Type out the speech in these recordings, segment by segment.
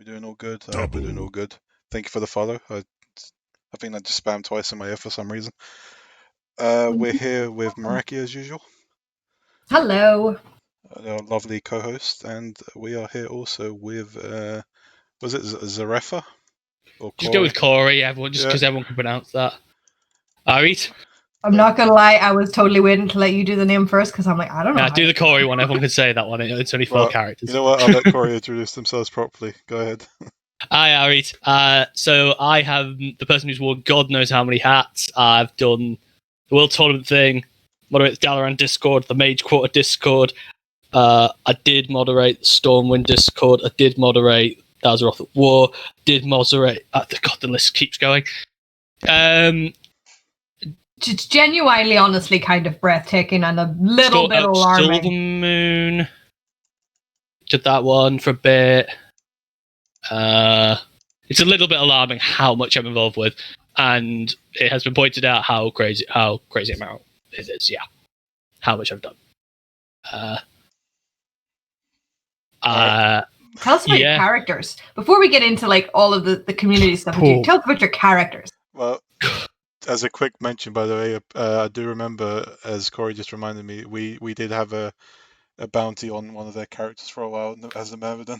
We're doing all good. I hope we're doing all good. Thank you for the follow. I think I just spammed twice in my ear for some reason. We're here with Meraki as usual. Hello. Our lovely co-host, and we are here also with was it Zarefa or Just go with Corey, everyone, just because Yeah. everyone can pronounce that. Alright. I'm not gonna lie, I was totally waiting to let you do the name first because I'm like, I don't know. Yeah, do the Corey one. Everyone can say that one. It's only 4 characters. You know what? I'll let Corey introduce themselves properly. Go ahead. Hi, Arit. So I have the person who's worn God knows how many hats. I've done the World Tournament thing, moderate the Dalaran Discord, the Mage Quarter Discord. I did moderate the Stormwind Discord. I did moderate Azeroth at War. Did moderate. God, the list keeps going. It's genuinely, honestly, kind of breathtaking and a little bit alarming. Silvermoon. Did that one for a bit. It's a little bit alarming how much I'm involved with, and it has been pointed out how crazy amount it is. Yeah, how much I've done. Tell us about your characters before we get into like all of the community stuff. Tell us about your characters. Well, as a quick mention, by the way, I do remember, as Corey just reminded me, we did have a bounty on one of their characters for a while as the Myrmidon.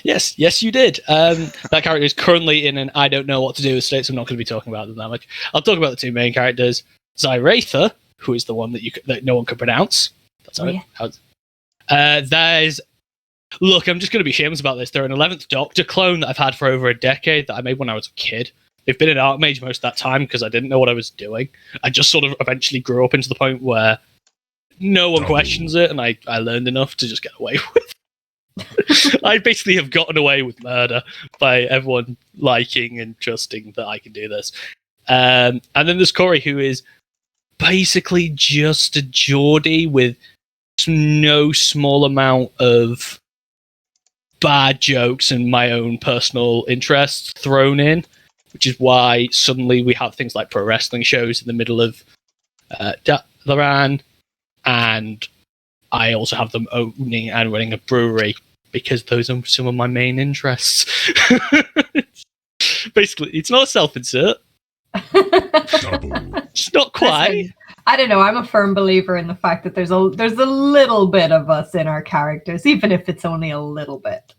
Yes, you did. That character is currently in an I don't know what to do state, so I'm not going to be talking about them that much. I'll talk about the 2 main characters. Zyratha, who is the one that no one can pronounce. That's there's... Look, I'm just going to be shameless about this. They're an 11th Doctor clone that I've had for over a decade that I made when I was a kid. They've been an Archmage most of that time because I didn't know what I was doing. I just sort of eventually grew up into the point where no one questions it, and I learned enough to just get away with it. I basically have gotten away with murder by everyone liking and trusting that I can do this. And then there's Corey, who is basically just a Geordie with no small amount of bad jokes and my own personal interests thrown in, which is why suddenly we have things like pro wrestling shows in the middle of Dalaran, and I also have them owning and running a brewery because those are some of my main interests. Basically, it's not a self-insert. It's not quite. Listen, I don't know. I'm a firm believer in the fact that there's a little bit of us in our characters, even if it's only a little bit.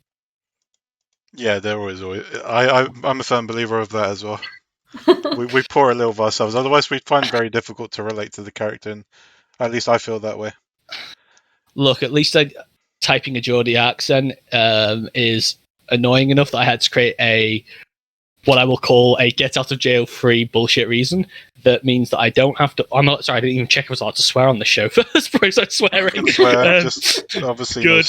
Yeah, there always. I'm a firm believer of that as well. we pour a little of ourselves. Otherwise, we find it very difficult to relate to the character, and at least I feel that way. Look, at least typing a Geordie accent is annoying enough that I had to create what I will call a get out of jail free bullshit reason. That means that I don't have to. I'm not sorry. I didn't even check if I was allowed to swear on the show first before I started swearing. Just obviously good.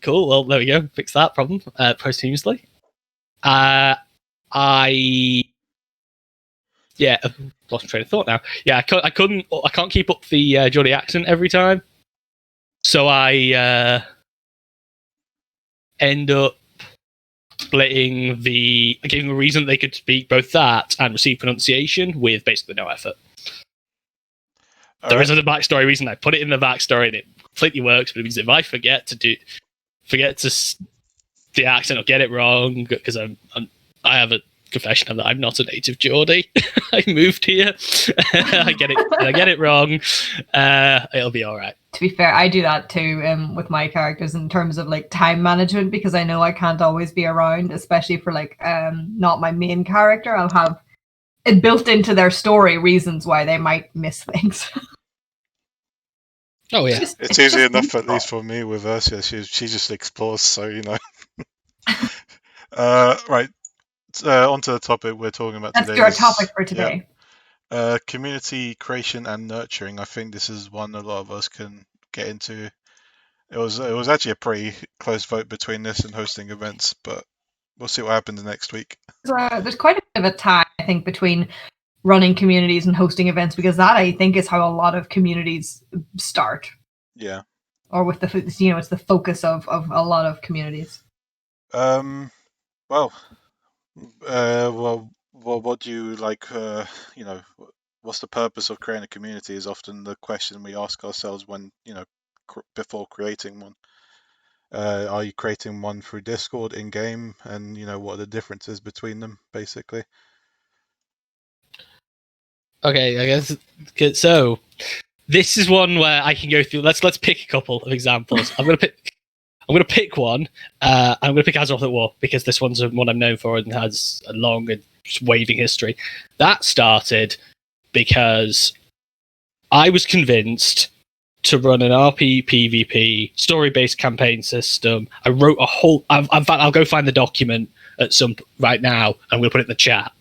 Cool. Well, there we go. Fix that problem posthumously. I've lost my train of thought now. Yeah, I can't keep up the Geordie accent every time, so I end up splitting giving them a reason they could speak both that and receive pronunciation with basically no effort. There isn't a backstory reason. I put it in the backstory and it completely works, but it means if I forget to the accent or get it wrong, because I have a confession of that I'm not a native Geordie. I moved here. I get it wrong. It'll be all right. To be fair, I do that too with my characters in terms of like time management, because I know I can't always be around, especially for like not my main character. I'll have it built into their story reasons why they might miss things. Oh yeah, it's easy enough at least for me with Ursula. She just explores, so you know. Right. Onto the topic we're talking about today. That's our topic for today. Yeah. Community creation and nurturing. I think this is one a lot of us can get into. It was actually a pretty close vote between this and hosting events, but we'll see what happens next week. There's quite a bit of a tie, I think, between running communities and hosting events, because that, I think, is how a lot of communities start. Yeah. Or with it's the focus of a lot of communities. Well, what do you like? What's the purpose of creating a community? Is often the question we ask ourselves when before creating one. Are you creating one through Discord in game, and what are the differences between them, basically? Okay, I guess so. This is one where I can go through. Let's pick a couple of examples. I'm gonna pick one. I'm gonna pick Azeroth at War because this one's one I'm known for and has a long and waving history. That started because I was convinced to run an RP PvP story-based campaign system. I wrote a whole. In fact, I'll go find the document at some right now. I'm going to put it in the chat.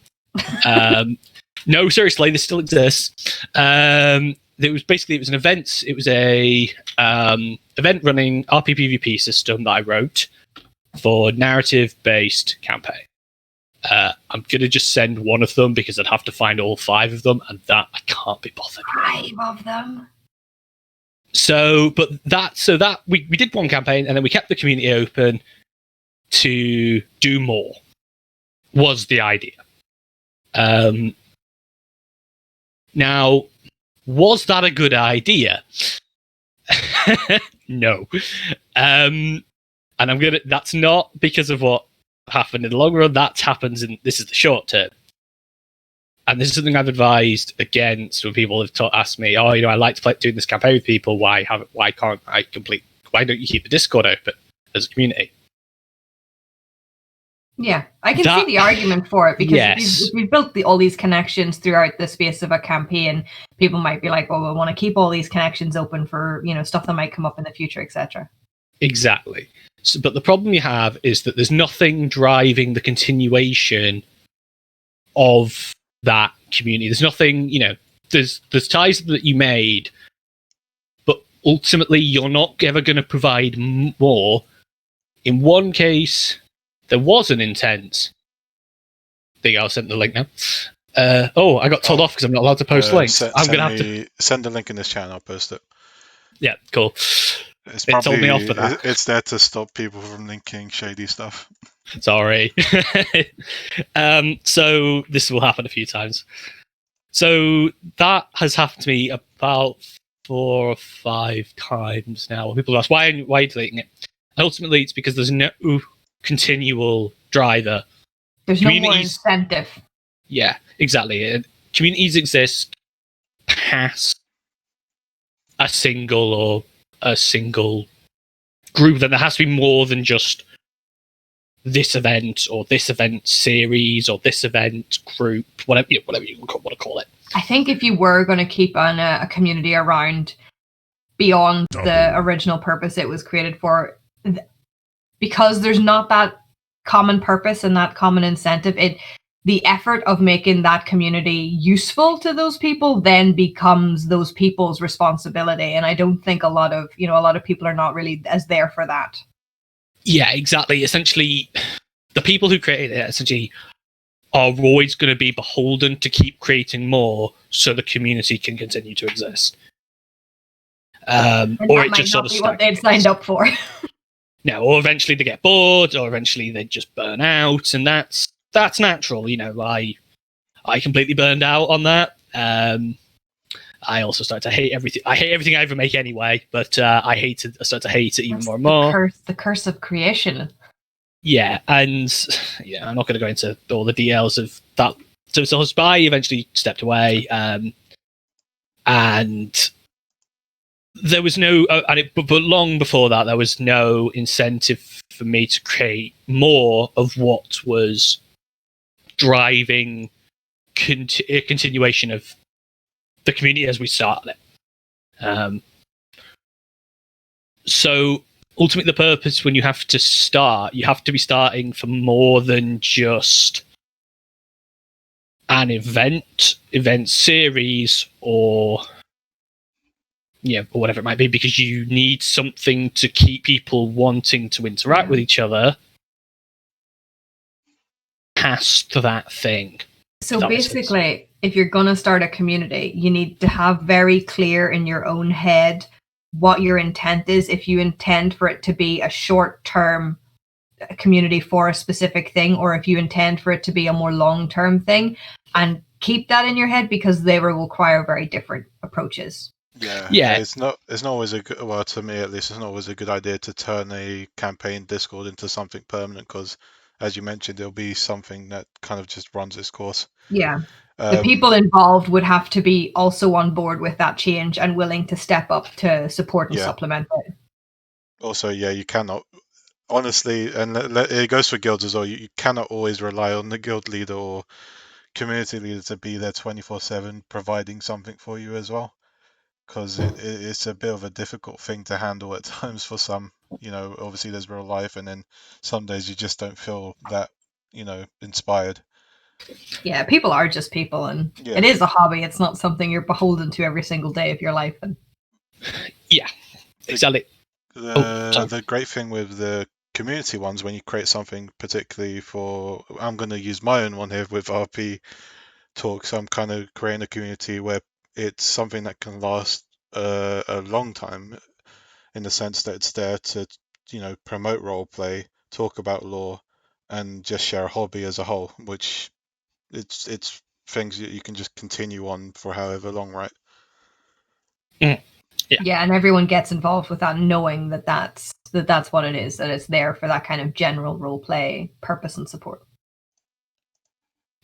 No, seriously, this still exists. It was an event. It was a event running RP PvP system that I wrote for narrative-based campaign. I'm going to just send one of them because I'd have to find all 5 of them, and that I can't be bothered. 5 of them? So we did one campaign, and then we kept the community open to do more, was the idea. Now, was that a good idea? No. And that's not because of what happened in the long run. That happens this is the short term. And this is something I've advised against when people have asked me, I like to doing this campaign with people. Why don't you keep the Discord open as a community? Yeah, I can see the argument for it, because if we've built all these connections throughout the space of a campaign, people might be like, well, we want to keep all these connections open for, stuff that might come up in the future, etc. Exactly. So, but the problem you have is that there's nothing driving the continuation of that community. There's nothing, there's ties that you made, but ultimately you're not ever going to provide more. In one case, there was an intent. There you go, I'll send the link now. I got told off because I'm not allowed to post links. I'm going to have to send the link in this chat. I'll post it. Yeah, cool. It told me off for that. It's there to stop people from linking shady stuff. Sorry. So this will happen a few times. So that has happened to me about 4 or 5 times now. People ask, why are you deleting it? And ultimately, it's because there's no continual driver. There's no more incentive. Yeah, exactly. Communities exist past a single group. Then there has to be more than just this event or this event series or this event group, whatever you want to call it. I think if you were going to keep a community around beyond the original purpose it was created for, because there's not that common purpose and that common incentive, the effort of making that community useful to those people then becomes those people's responsibility. And I don't think a lot of people are not really as there for that. Yeah, exactly. Essentially, the people who created it essentially are always going to be beholden to keep creating more so the community can continue to exist. Or it just sort of what they'd signed up for. No, or eventually they get bored, or eventually they just burn out, and that's natural. I completely burned out on that. I also start to hate everything. I hate everything I ever make anyway, but I start to hate it even more and more. The curse of creation. Yeah, and I'm not going to go into all the details of that. So I eventually stepped away, and there was no, but long before that, there was no incentive for me to create more of what was driving a continuation of the community as we started it. So ultimately, the purpose when you have to be starting for more than just an event series, or whatever it might be, because you need something to keep people wanting to interact with each other past that thing. So basically, if you're going to start a community, you need to have very clear in your own head what your intent is. If you intend for it to be a short-term community for a specific thing, or if you intend for it to be a more long-term thing, and keep that in your head, because they will require very different approaches. Yeah. It's not always a good, well, to me at least, it's not always a good idea to turn a campaign Discord into something permanent because, as you mentioned, there'll be something that kind of just runs its course. Yeah. The people involved would have to be also on board with that change and willing to step up to support and supplement it. Also, you cannot, honestly, and it goes for guilds as well, you cannot always rely on the guild leader or community leader to be there 24/7 providing something for you as well, because it's a bit of a difficult thing to handle at times for some. Obviously there's real life, and then some days you just don't feel that inspired. Yeah, people are just people, and it is a hobby. It's not something you're beholden to every single day of your life. And yeah, exactly. The great thing with the community ones, when you create something particularly for, I'm going to use my own one here with RP Talks, I'm kind of creating a community where it's something that can last a long time, in the sense that it's there to promote roleplay, talk about lore, and just share a hobby as a whole, which it's things that you can just continue on for however long, right? Yeah, and everyone gets involved with that, knowing that that's what it is, that it's there for that kind of general role play purpose and support.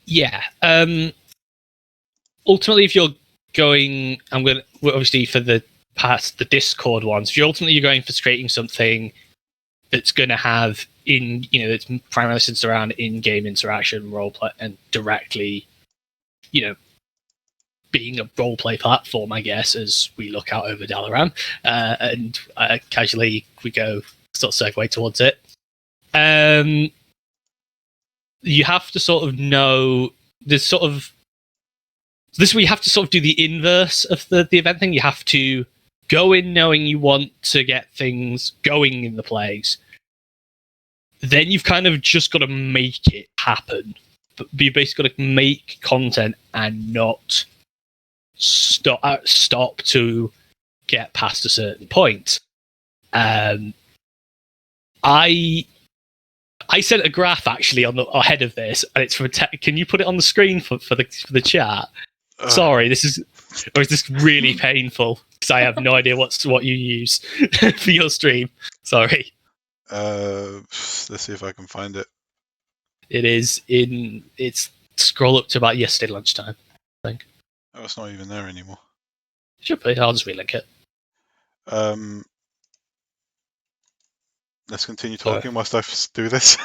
Yeah. Ultimately, if you're going, obviously for the Discord ones, if you're going for creating something that's going to have that's primarily centered around in-game interaction, roleplay, and directly, being a roleplay platform, I guess, as we look out over Dalaran, and casually we go sort of segue towards it. You have to sort of know this sort of. This is where you have to sort of do the inverse of the event thing. You have to go in knowing you want to get things going in the place. Then you've kind of just got to make it happen. But you basically got to make content and not stop to get past a certain point. I sent a graph actually ahead of this, and it's from can you put it on the screen for the chat? Sorry, is this really painful? Because I have no idea what you use for your stream. Sorry. Let's see if I can find it. It's scroll up to about yesterday lunchtime, I think. Oh, it's not even there anymore. Should be. I'll just relink it. Let's continue talking whilst I do this.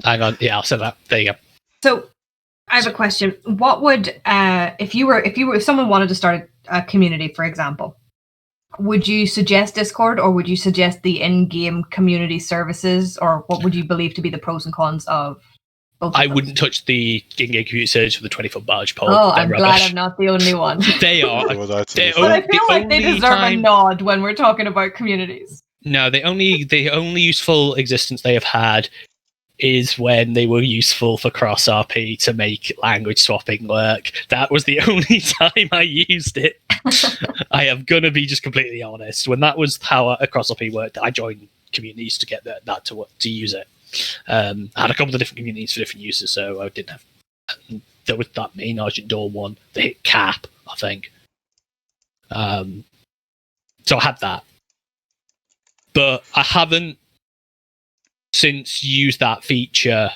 Hang on. Yeah, I'll send that. There you go. So, I have a question. What would if someone wanted to start a community, for example, would you suggest Discord, or would you suggest the in-game community services, or what would you believe to be the pros and cons of both? I wouldn't touch the in-game community service for the 20-foot barge pole. Oh, I'm glad I'm not the only one. They are. But I feel like they deserve a nod when we're talking about communities. No, the only useful existence they have had is when they were useful for cross RP to make language swapping work. That was the only time I used it. I am gonna be just completely honest. When that was how a cross RP worked, I joined communities to get that to use it. I had a couple of different communities for different uses, so I didn't have. There was that main Argent Door one that hit cap, I think. So I had that, but I haven't since used that feature,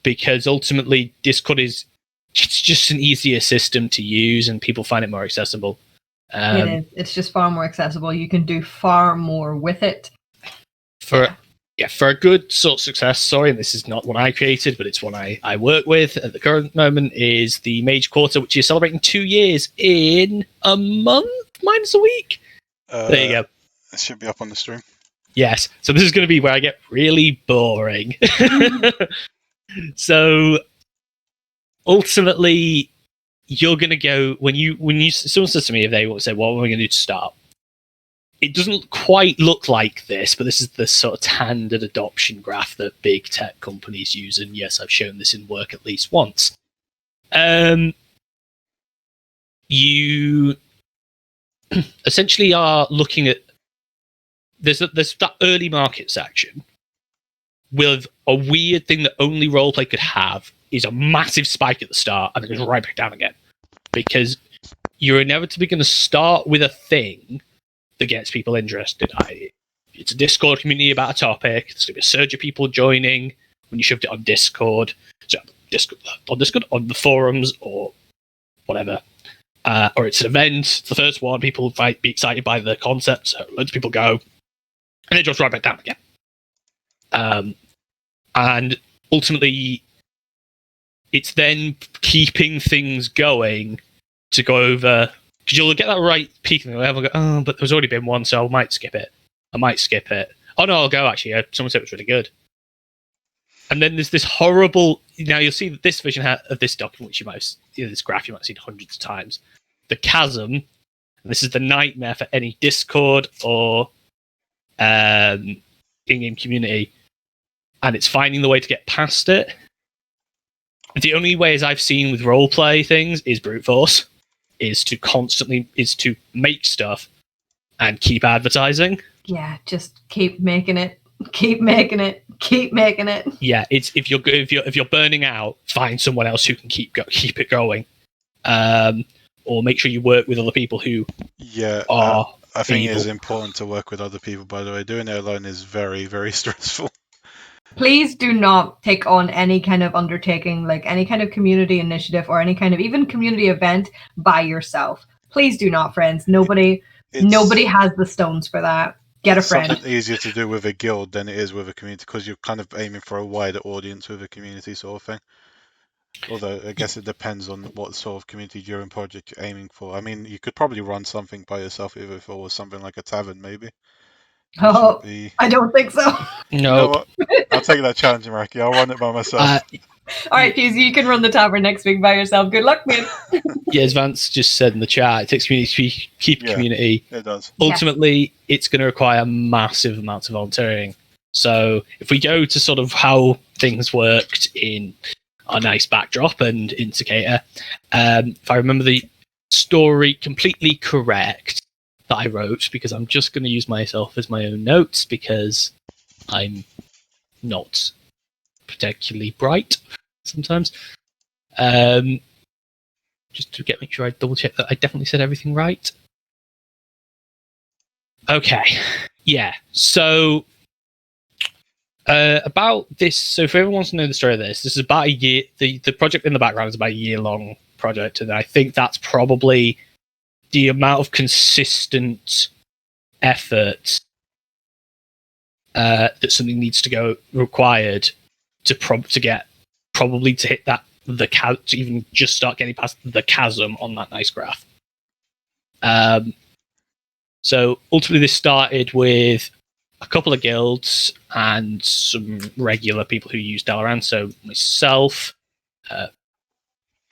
because ultimately Discord it's just an easier system to use and people find it more accessible. It is. It's just far more accessible. You can do far more with it. For a good sort of success story, and this is not one I created, but it's one I work with at the current moment, is the Mage Quarter, which is celebrating 2 years in a month minus a week. There you go. It should be up on the stream. Yes. So this is going to be where I get really boring. So ultimately, you're going to go when someone says to me, if they say, "What am I going to do to start?" It doesn't quite look like this, but this is the sort of standard adoption graph that big tech companies use, and yes, I've shown this in work at least once. You essentially are looking at there's that early market section with a weird thing that only roleplay could have is a massive spike at the start and then goes right back down again, because you're inevitably going to start with a thing that gets people interested. It's a Discord community about a topic. There's going to be a surge of people joining when you shoved it on Discord. So on the forums or whatever. Or it's an event. It's the first one. People might be excited by the concept. So loads of people go. And it drops right back down again. And ultimately, it's then keeping things going to go over. Because you'll get that right peak and you'll go, oh, but there's already been one, so I might skip it. Oh no, I'll go actually. Someone said it was really good. And then there's this horrible. Now you'll see this version of this document, which you might have, this graph you might have seen hundreds of times. The chasm. And this is the nightmare for any Discord or in-game community, and it's finding the way to get past it. The only ways I've seen with roleplay things is brute force, is to make stuff and keep advertising. Yeah, just keep making it. Keep making it. Yeah, it's if you're burning out, find someone else who can keep it going, or make sure you work with other people who are. I think it is important to work with other people. By the way, doing it alone is very, very stressful. Please do not take on any kind of undertaking, like any kind of community initiative or any kind of even community event by yourself. Please do not, friends. Nobody has the stones for that. Get a friend. It's something easier to do with a guild than it is with a community, because you're kind of aiming for a wider audience with a community sort of thing. Although I guess it depends on what sort of community-driven project you're aiming for. I mean, you could probably run something by yourself if it was something like a tavern, maybe. Oh, I don't think so. No. You know what? I'll take that challenge, Meraki. I'll run it by myself. All right, Fusey, you can run the tavern next week by yourself. Good luck, man. Yeah, as Vance just said in the chat, it takes community to keep a community. It does. Ultimately, it's going to require massive amounts of volunteering. So if we go to sort of how things worked in our nice backdrop and Indicator, if I remember the story completely correct that I wrote, because I'm just going to use myself as my own notes because I'm not particularly bright sometimes. Just to make sure I double check that I definitely said everything right. Okay, yeah. So about this. So if everyone wants to know the story of this is about a year. The project in the background is about a year-long project, and I think that's probably the amount of consistent effort that something needs to go required to hit that to even just start getting past the chasm on that nice graph. So ultimately, this started with a couple of guilds and some regular people who use Dalaran. So myself,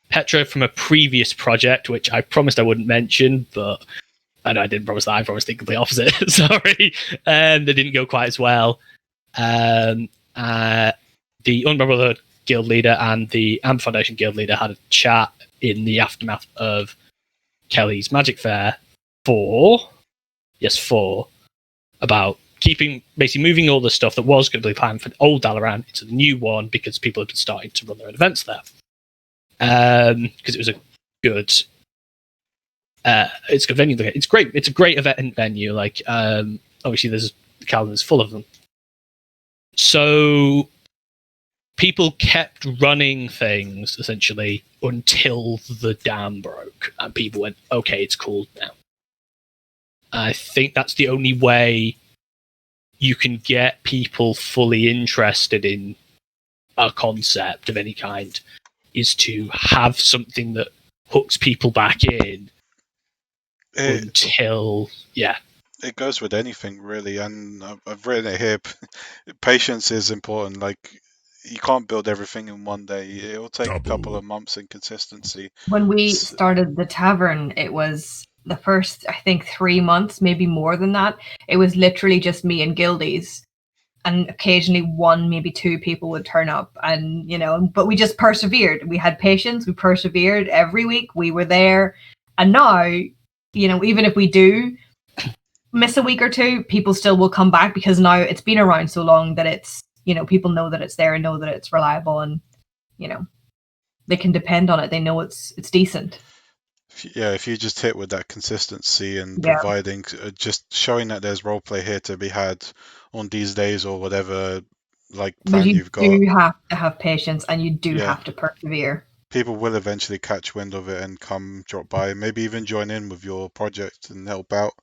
Petra from a previous project, which I promised I wouldn't mention, but I know I didn't promise that. I promised the complete opposite. Sorry, they didn't go quite as well. The Unbound Brotherhood guild leader and the Amber Foundation guild leader had a chat in the aftermath of Kelly's Magic Fair 4, about basically moving all the stuff that was going to be planned for old Dalaran into the new one, because people had been starting to run their own events there. Because it was a good, it's a good venue. It's great. It's a great event venue. Like, obviously, the calendar's full of them. So people kept running things essentially until the dam broke, and people went, "Okay, it's cool now." I think that's the only way you can get people fully interested in a concept of any kind, is to have something that hooks people back in until. It goes with anything, really, and I've written it here. Patience is important. Like, you can't build everything in one day. It will take a couple of months in consistency. When we started the tavern, it was the first, I think, 3 months, maybe more than that. It was literally just me and guildies, and occasionally one, maybe two people would turn up, and but we just persevered. We had patience. We persevered every week. We were there, and now, even if we do miss a week or two, people still will come back, because now it's been around so long that it's, people know that it's there and know that it's reliable, and they can depend on it. They know it's decent. If you just hit with that consistency and Yeah. providing, just showing that there's roleplay here to be had on these days or whatever, like But plan you you've got. do have to have patience, and you do Yeah, have to persevere. people will eventually catch wind of it and come drop by, maybe even join in with your project and help out.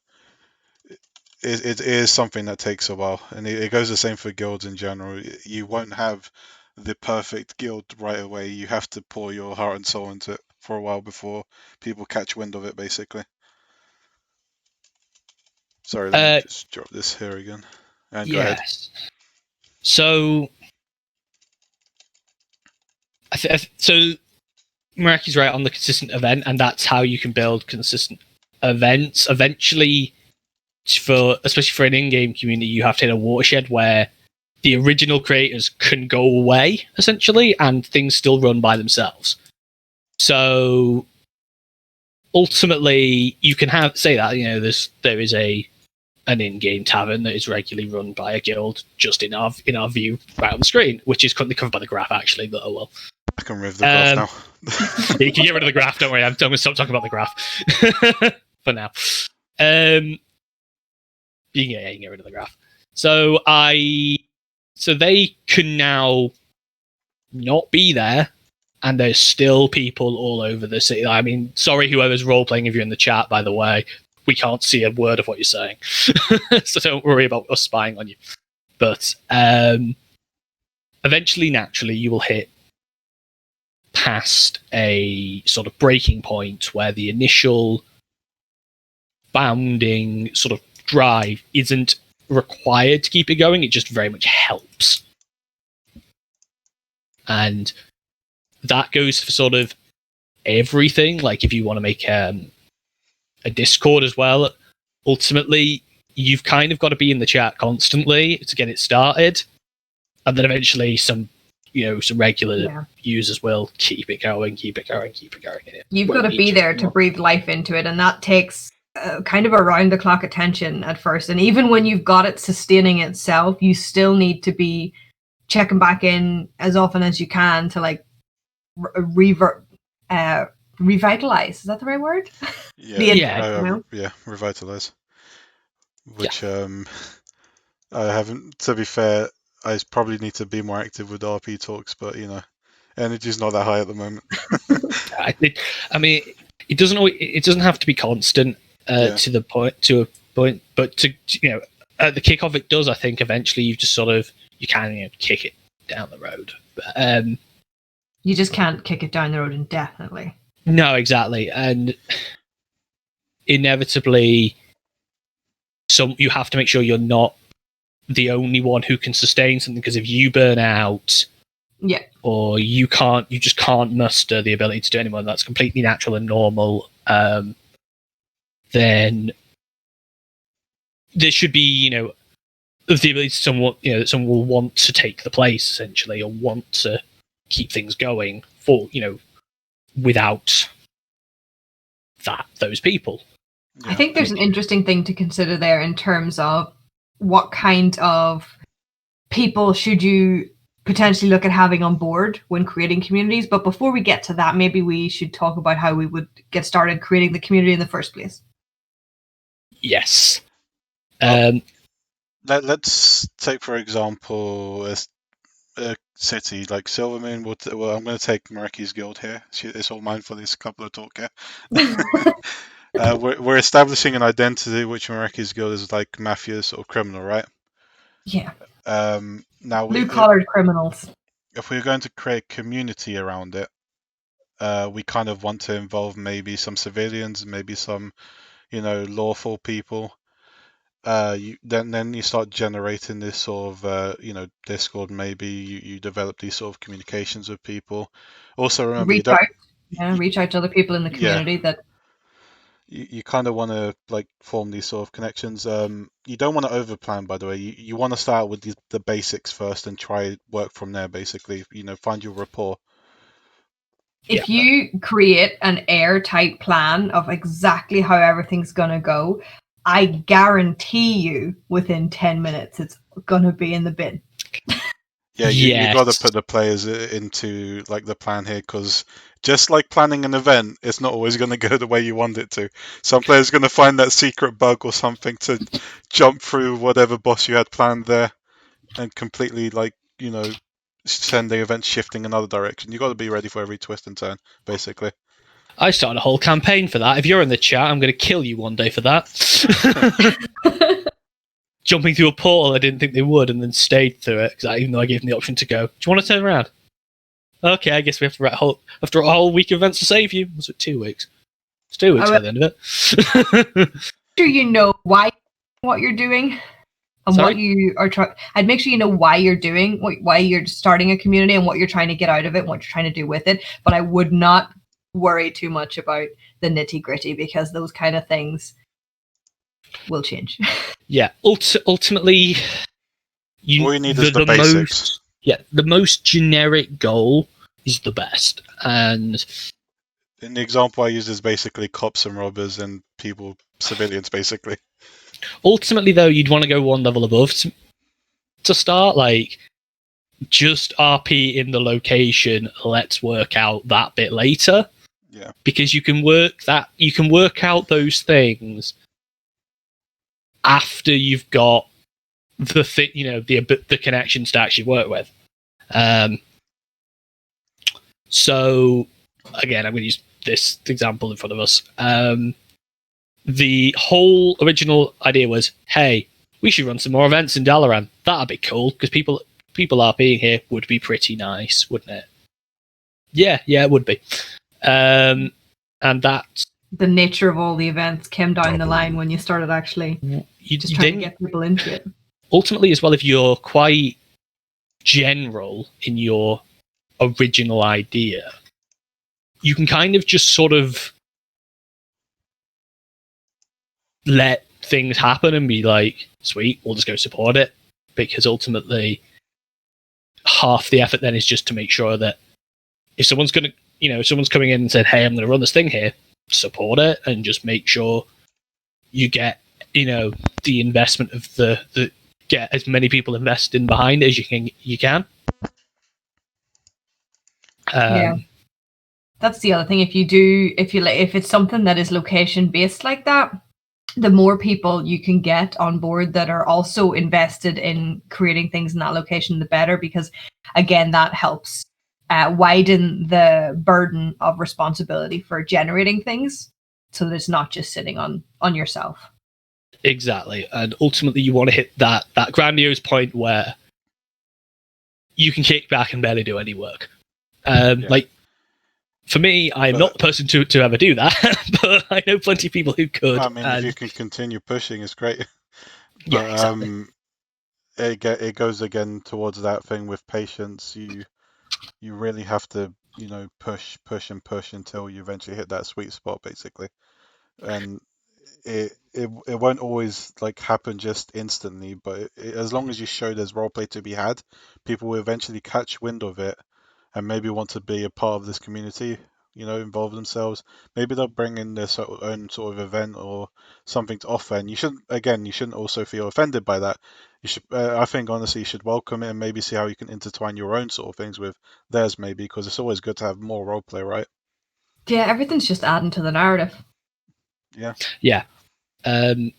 It is something that takes a while, and it goes the same for guilds in general. You won't have the perfect guild right away. You have to pour your heart and soul into it for a while before people catch wind of it, basically. Sorry, let me just drop this here again. And go ahead. Yes. So, so Meraki's right on the consistent event, and that's how you can build consistent events. Eventually, especially for an in-game community, you have to hit a watershed where the original creators can go away, essentially, and things still run by themselves. So ultimately, you can say that there is an in-game tavern that is regularly run by a guild, just in our view right on the screen, which is currently covered by the graph, actually. But oh well. I can remove the graph now. You can get rid of the graph. Don't worry. I'm going to stop talking about the graph for now. You can get rid of the graph. So they can now not be there, and there's still people all over the city. I mean, sorry, whoever's role playing, if you're in the chat, by the way, we can't see a word of what you're saying, so don't worry about us spying on you. But eventually, naturally, you will hit past a sort of breaking point where the initial founding sort of drive isn't required to keep it going. It just very much helps. And that goes for sort of everything. Like if you want to make a Discord as well, ultimately you've kind of got to be in the chat constantly to get it started. And then eventually some regular users will keep it going. You've got to be there to breathe life into it, and that takes kind of around the clock attention at first. And even when you've got it sustaining itself, you still need to be checking back in as often as you can to like revitalize. Is that the right word? Revitalize. Which I haven't. To be fair, I probably need to be more active with RP talks, but energy's not that high at the moment. I mean, it doesn't have to be constant to a point, but to at the kickoff it does. I think eventually you just sort of can kick it down the road. But, you just can't kick it down the road indefinitely. No, exactly, and inevitably, you have to make sure you're not the only one who can sustain something, because if you burn out, or you just can't muster the ability to do anymore, that's completely natural and normal. Then there should be, the ability to that someone will want to take the place essentially, or want to keep things going for, without those people. I think there's an interesting thing to consider there in terms of what kind of people should you potentially look at having on board when creating communities. But before we get to that, maybe we should talk about how we would get started creating the community in the first place. Yes. Let's take, for example, a city like Silvermoon. Well, I'm going to take Meraki's guild here. It's all mine for this couple of talk here. We're establishing an identity, which Meraki's guild is like mafia sort of criminal, right? Yeah. Now blue-collared criminals. If we're going to create community around it, we kind of want to involve maybe some civilians, maybe some, lawful people. Then you start generating this sort of, Discord. Maybe you develop these sort of communications with people. Also, remember reach out to other people in the community that. You kind of want to form these sort of connections. You don't want to overplan, by the way. You want to start with the basics first and try work from there. Basically, find your rapport. If you create an airtight plan of exactly how everything's gonna go, I guarantee you within 10 minutes it's gonna be in the bin. Yeah, you got to Yes. put the players into like the plan here, because just like planning an event, it's not always going to go the way you want it to. Some players are going to find that secret bug or something to jump through whatever boss you had planned there and completely send the event shifting another direction. You got to be ready for every twist and turn, basically. I started a whole campaign for that. If you're in the chat, I'm going to kill you one day for that. Jumping through a portal I didn't think they would, and then stayed through it, even though I gave them the option to go. Do you want to turn around? Okay, I guess we have to write after a whole week of events to save you. Was it 2 weeks? It's 2 weeks by the end of it. Do you know why what you're doing? And Sorry? what you are trying. I'd make sure you know why you're doing, why you're starting a community, and what you're trying to get out of it, and what you're trying to do with it. But I would not worry too much about the nitty gritty, because those kind of things will change. Yeah, ultimately, All you need is the basics. The most generic goal is the best, and in the example I use is basically cops and robbers and civilians, basically. Ultimately, though, you'd want to go one level above to start. Like, just RP in the location. Let's work out that bit later. Yeah. Because you can work out those things after you've got the connection stacks you work with. So again, I'm going to use this example in front of us. The whole original idea was, hey, we should run some more events in Dalaran. That'd be cool, because people RPing here would be pretty nice, wouldn't it? Yeah, it would be. And that's the nature of all the events came down the line when you started actually just trying to get people into it. Ultimately, as well, if you're quite general in your original idea, you can kind of just sort of let things happen and be like, sweet, we'll just go support it, because ultimately half the effort then is just to make sure that if someone's coming in and said, hey, I'm going to run this thing here, support it, and just make sure you get the investment of the get as many people invested behind it as you can. Yeah, that's the other thing. If it's something that is location based like that, the more people you can get on board that are also invested in creating things in that location, the better, because again, that helps widen the burden of responsibility for generating things, so that it's not just sitting on yourself. Exactly, and ultimately you want to hit that grandiose point where you can kick back and barely do any work. Like, for me, I'm not the person to ever do that, but I know plenty of people who could. I mean, if you can continue pushing, it's great. Yeah, exactly. It goes again towards that thing with patience. You really have to, push until you eventually hit that sweet spot, basically. And it won't always happen just instantly, but as long as you show there's roleplay to be had, people will eventually catch wind of it and maybe want to be a part of this community, involve themselves. Maybe they'll bring in their own sort of event or something to offer, and you shouldn't also feel offended by that. You should, I think, honestly, you should welcome it and maybe see how you can intertwine your own sort of things with theirs, maybe, because it's always good to have more roleplay, right? Yeah, everything's just adding to the narrative. Yeah. I've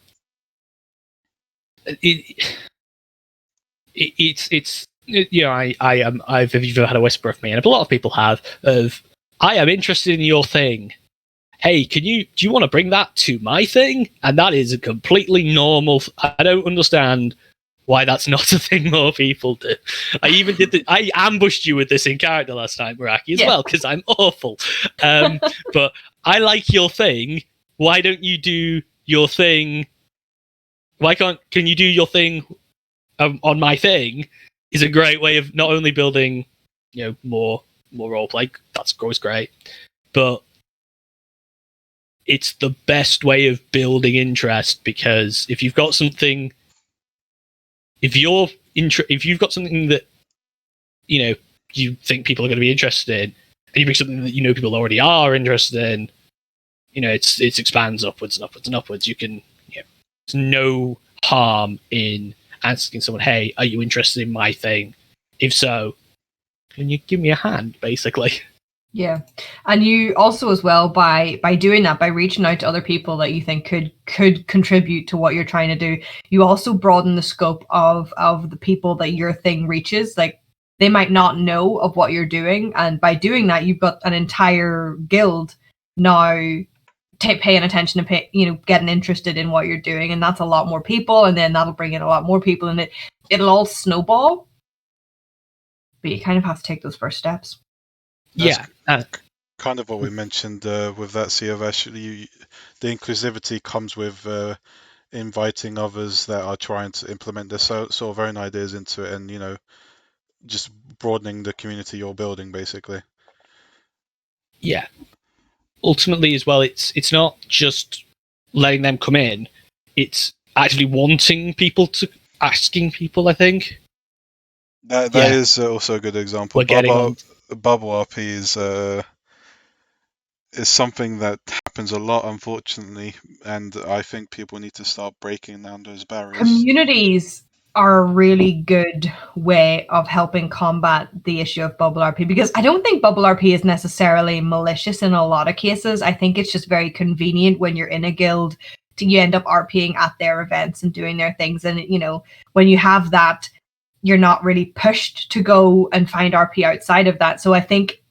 had a whisper of me, and a lot of people have, of, I am interested in your thing. Hey, do you want to bring that to my thing? And that is a completely normal. I don't understand why that's not a thing more people do. I ambushed you with this in character last night, Meraki, as well, because I'm awful. But I like your thing. Why don't you do your thing? Can you do your thing on my thing? Is a great way of not only building, more roleplay. That's always great, but it's the best way of building interest, because if you've got something, if you've got something that you think people are going to be interested in, and you bring something that people already are interested in, it expands upwards and upwards and upwards. You can, there's no harm in asking someone, hey, are you interested in my thing? If so, can you give me a hand, basically? Yeah, and you also as well by doing that, by reaching out to other people that you think could contribute to what you're trying to do, you also broaden the scope of the people that your thing reaches. Like they might not know of what you're doing, and by doing that, you've got an entire guild now paying attention and getting interested in what you're doing, and that's a lot more people, and then that'll bring in a lot more people, and it'll all snowball. But you kind of have to take those first steps. Yeah. Kind of what we mentioned with that, Siavash. The inclusivity comes with inviting others that are trying to implement their sort of own ideas into it, and just broadening the community you're building, basically. Yeah. Ultimately, as well, it's not just letting them come in; it's actually wanting people to asking people. I think That Yeah. is also a good example. we're getting on. Bubble RP is something that happens a lot, unfortunately, and I think people need to start breaking down those barriers. Communities are a really good way of helping combat the issue of bubble RP, because I don't think bubble RP is necessarily malicious in a lot of cases. I think it's just very convenient when you're in a guild you end up RPing at their events and doing their things, and when you have that, you're not really pushed to go and find RP outside of that. So I think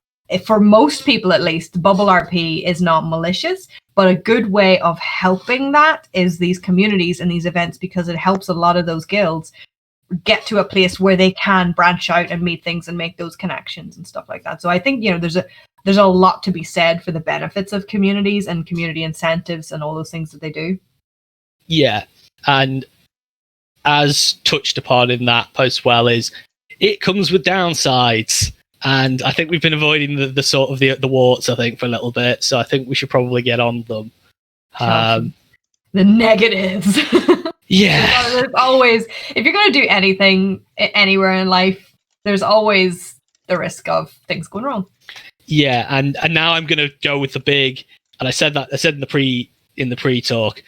for most people, at least, bubble RP is not malicious, but a good way of helping that is these communities and these events, because it helps a lot of those guilds get to a place where they can branch out and meet things and make those connections and stuff like that. So I think there's a lot to be said for the benefits of communities and community incentives and all those things that they do. Yeah, and as touched upon in that post, well, is it comes with downsides. And I think we've been avoiding the sort of the warts, I think, for a little bit. So I think we should probably get on them. The negatives. Yeah. There's always, if you're going to do anything anywhere in life, there's always the risk of things going wrong. Yeah, and now I'm going to go with the big, and I said in the pre-talk,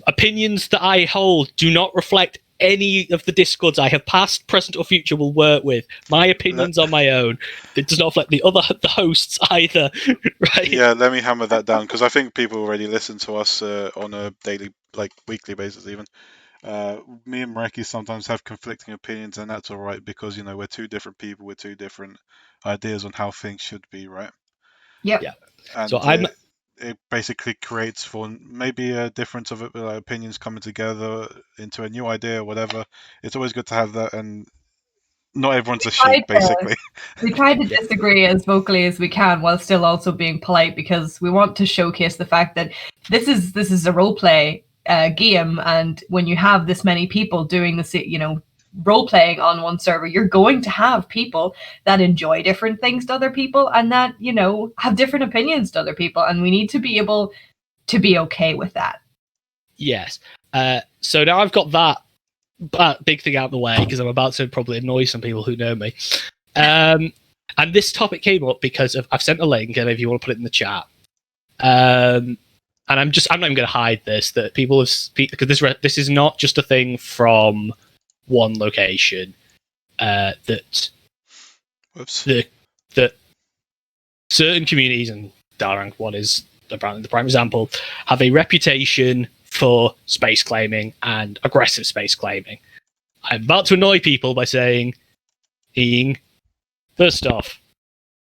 opinions that I hold do not reflect any of the discords I have past, present, or future will work with. My opinions are my own. It does not reflect the hosts either. Right? Yeah, let me hammer that down, because I think people already listen to us on a daily, weekly basis even. Me and Meraki sometimes have conflicting opinions, and that's all right, because we're two different people with two different ideas on how things should be, right? Yep. Yeah. And so it basically creates for maybe a difference of opinions coming together into a new idea or whatever. It's always good to have that, and not everyone's a sheep, basically. We try to disagree as vocally as we can while still also being polite, because we want to showcase the fact that this is a role play game, and when you have this many people doing this, role playing on one server, you're going to have people that enjoy different things to other people, and that have different opinions to other people, and we need to be able to be okay with that. Yes. So now I've got that big thing out of the way, because I'm about to probably annoy some people who know me. And this topic came up because I've sent a link, and if you want to put it in the chat. And I'm not even going to hide this, that people have, because this is not just a thing from one location, that certain communities, and Darang one is apparently the prime example, have a reputation for space claiming and aggressive space claiming. I'm about to annoy people by saying, first off,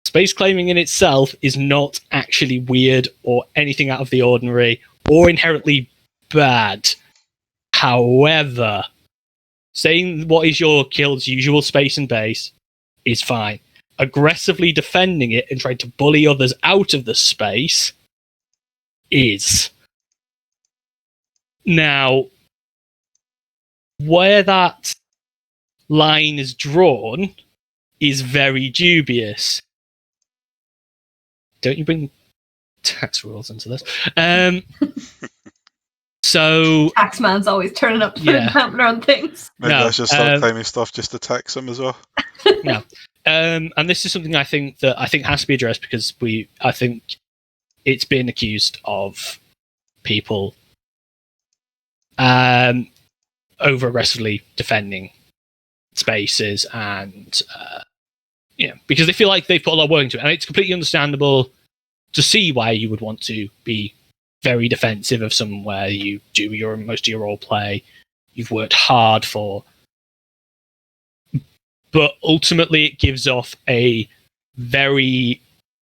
space claiming in itself is not actually weird or anything out of the ordinary or inherently bad. However, saying what is your guild's usual space and base is fine. Aggressively defending it and trying to bully others out of the space is. Now, where that line is drawn is very dubious. Don't you bring tax rules into this? So Taxman's always turning up to put a dampener on things. Maybe I should start claiming stuff just to tax them as well. No. And this is something I think has to be addressed, because I think it's been accused of people over aggressively defending spaces, and because they feel like they've put a lot of work into it, and it's completely understandable to see why you would want to be very defensive of somewhere you do most of your role play, you've worked hard for. But ultimately, it gives off a very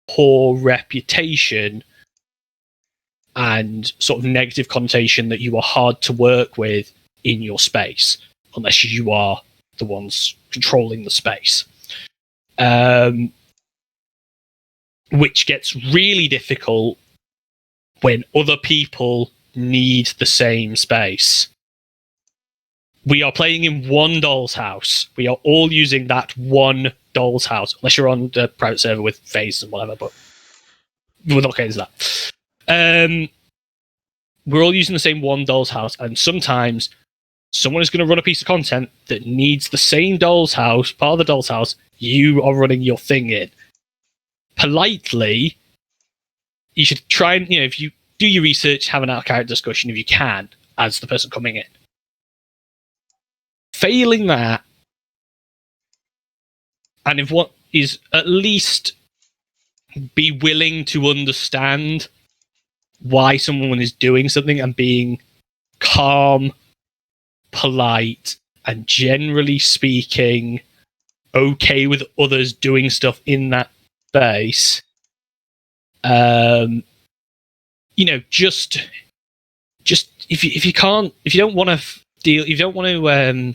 poor reputation and sort of negative connotation that you are hard to work with in your space, unless you are the ones controlling the space. Which gets really difficult when other people need the same space. We are playing in one doll's house. We are all using that one doll's house, unless you're on the private server with phases and whatever, but we're not getting to that. We're all using the same one doll's house, and sometimes someone is going to run a piece of content that needs the same doll's house, part of the doll's house, you are running your thing in. Politely, you should try and, if you do your research, have an out-of-character discussion if you can, as the person coming in. Failing that, and if what is at least be willing to understand why someone is doing something and being calm, polite, and generally speaking, okay with others doing stuff in that space. Just if you don't want to deal, if you don't want to,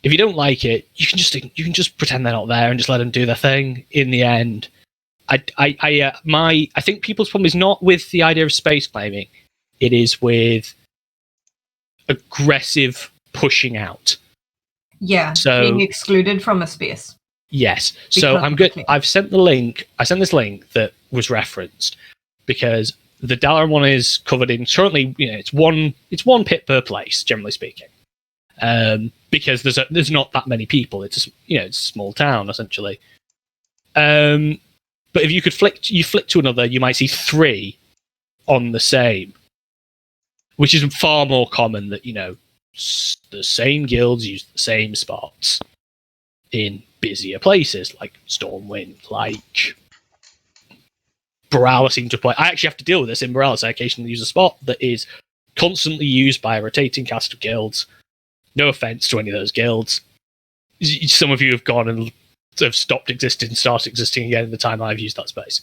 if you don't like it, you can just pretend they're not there and just let them do their thing. In the end, I think people's problem is not with the idea of space claiming; it is with aggressive pushing out. Yeah, so being excluded from a space. Yes. So I'm good. I've sent the link. I sent this link that was referenced because the Dalaran one is covered in currently. It's one pit per place, generally speaking. Because there's not that many people. It's a small town essentially. But if you flick to another, you might see 3 on the same, which is far more common. That the same guilds use the same spots in busier places like Stormwind, like Borealis seem to play. I actually have to deal with this in Borealis. I occasionally use a spot that is constantly used by a rotating cast of guilds. No offense to any of those guilds. Some of you have gone and have stopped existing and started existing again in the time I've used that space.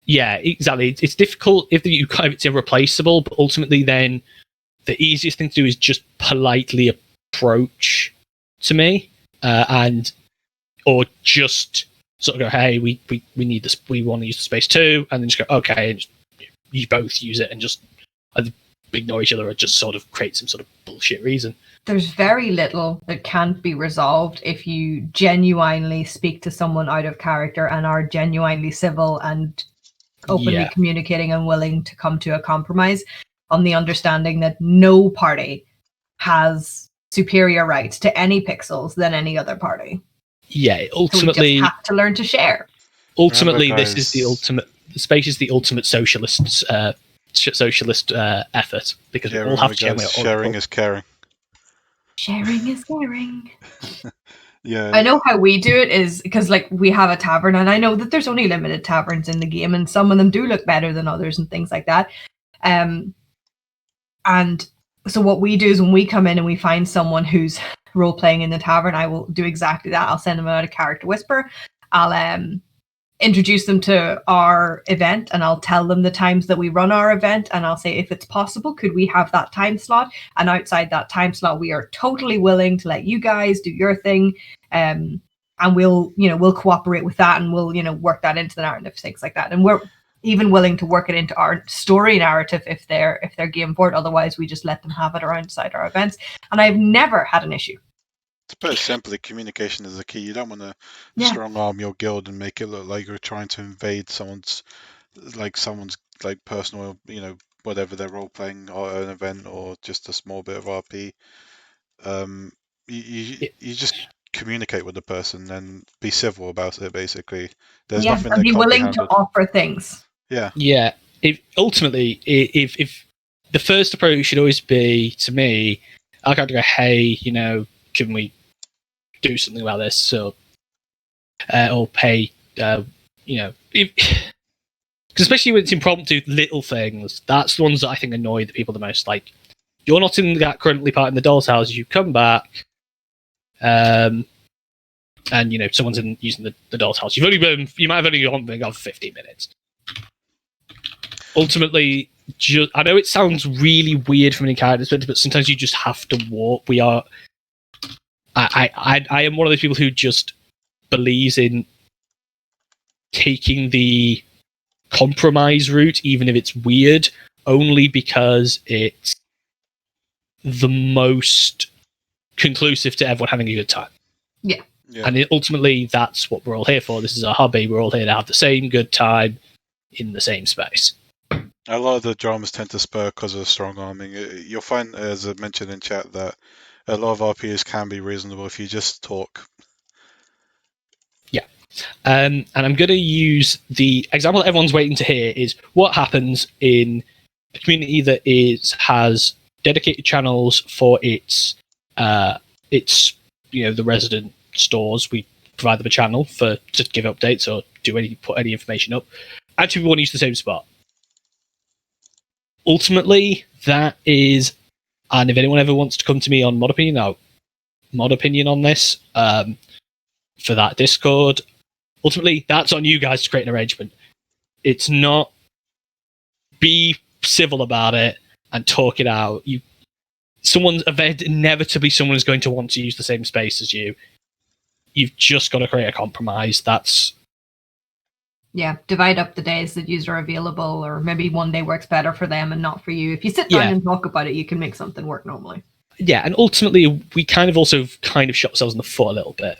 Yeah, exactly. It's difficult if it's irreplaceable, but ultimately then the easiest thing to do is just politely approach to me, or just sort of go, hey, we need this, we want to use the space too, and then just go, okay, and you both use it and just either ignore each other or just sort of create some sort of bullshit reason. There's very little that can't be resolved if you genuinely speak to someone out of character and are genuinely civil and openly communicating and willing to come to a compromise on the understanding that no party has superior rights to any pixels than any other party. Yeah, ultimately, so we just have to learn to share. Ultimately, this is the ultimate. The space is the ultimate socialist effort because we all have to share. Sharing is caring. Sharing is caring. Yeah, I know how we do it is because we have a tavern, and I know that there's only limited taverns in the game, and some of them do look better than others and things like that. And so what we do is when we come in and we find someone who's role playing in the tavern, I will do exactly that. I'll send them out a character whisper. I'll introduce them to our event, and I'll tell them the times that we run our event, and I'll say, if it's possible, could we have that time slot? And outside that time slot, we are totally willing to let you guys do your thing, and we'll cooperate with that, and we'll work that into the narrative, things like that. And we're even willing to work it into our story narrative if they're game for it. Otherwise, we just let them have it outside our events, and I've never had an issue. To put it simply, communication is the key. You don't want to strong arm your guild and make it look like you're trying to invade someone's personal, whatever they're role playing or an event or just a small bit of RP. You just communicate with the person and be civil about it. Basically, there's nothing and that be can't willing be handled. to offer things. Yeah. if the first approach should always be, to me, I'll kind of go, hey, can we do something about this? So, or pay, because especially when it's impromptu little things, that's the ones that I think annoy the people the most. Like, you're not in that currently part in the doll's house, you come back, and someone's using the doll's house. You might have only been gone for 15 minutes. Ultimately, I know it sounds really weird from an character perspective, but sometimes you just have to walk. I am one of those people who just believes in taking the compromise route, even if it's weird, only because it's the most conclusive to everyone having a good time. Yeah. And ultimately, that's what we're all here for. This is our hobby. We're all here to have the same good time in the same space. A lot of the dramas tend to spur because of strong arming. You'll find, as I mentioned in chat, that a lot of RPs can be reasonable if you just talk. Yeah. And I'm going to use the example that everyone's waiting to hear is what happens in a community that has dedicated channels for its the resident stores. We provide them a channel to give updates or put any information up. And people want to use the same spot. Ultimately, that is, and if anyone ever wants to come to me on mod opinion on this for that Discord, ultimately that's on you guys to create an arrangement. It's not be civil about it and talk it out. Inevitably someone is going to want to use the same space as you. You've just got to create a compromise. Divide up the days that you are available, or maybe one day works better for them and not for you. If you sit down and talk about it, you can make something work normally. Yeah, and ultimately we kind of shot ourselves in the foot a little bit